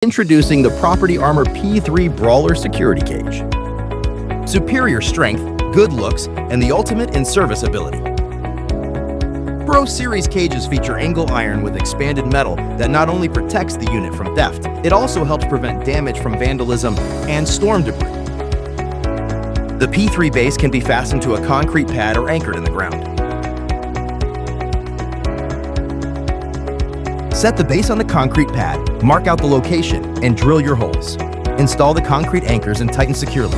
Introducing the Property Armor P3 Brawler Security Cage. Superior strength, good looks, and the ultimate in service ability. Pro Series cages feature angle iron with expanded metal that not only protects the unit from theft, it also helps prevent damage from vandalism and storm debris. The P3 base can be fastened to a concrete pad or anchored in the ground. Set the base on the concrete pad, mark out the location, and drill your holes. Install the concrete anchors and tighten securely.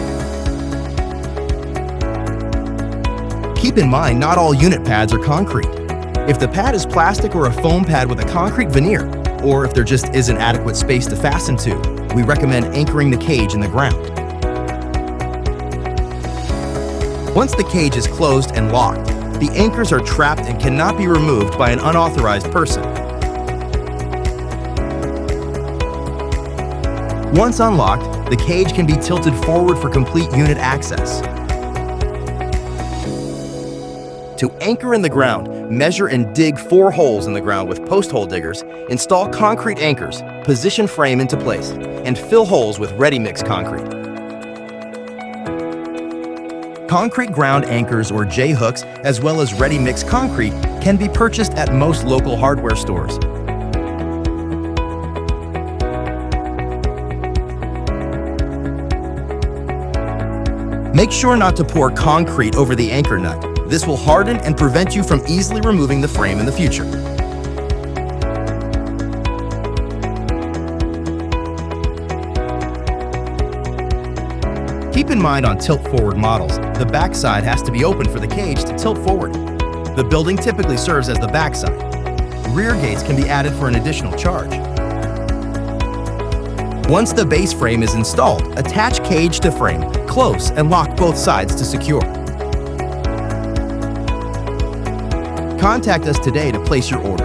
Keep in mind, not all unit pads are concrete. If the pad is plastic or a foam pad with a concrete veneer, or if there just isn't adequate space to fasten to, we recommend anchoring the cage in the ground. Once the cage is closed and locked, the anchors are trapped and cannot be removed by an unauthorized person. Once unlocked, the cage can be tilted forward for complete unit access. To anchor in the ground, measure and dig 4 holes in the ground with post hole diggers, install concrete anchors, position frame into place, and fill holes with ready-mix concrete. Concrete ground anchors or J-hooks, as well as ready-mix concrete, can be purchased at most local hardware stores. Make sure not to pour concrete over the anchor nut. This will harden and prevent you from easily removing the frame in the future. Keep in mind on tilt-forward models, the backside has to be open for the cage to tilt forward. The building typically serves as the backside. Rear gates can be added for an additional charge. Once the base frame is installed, attach cage to frame, close, and lock both sides to secure. Contact us today to place your order.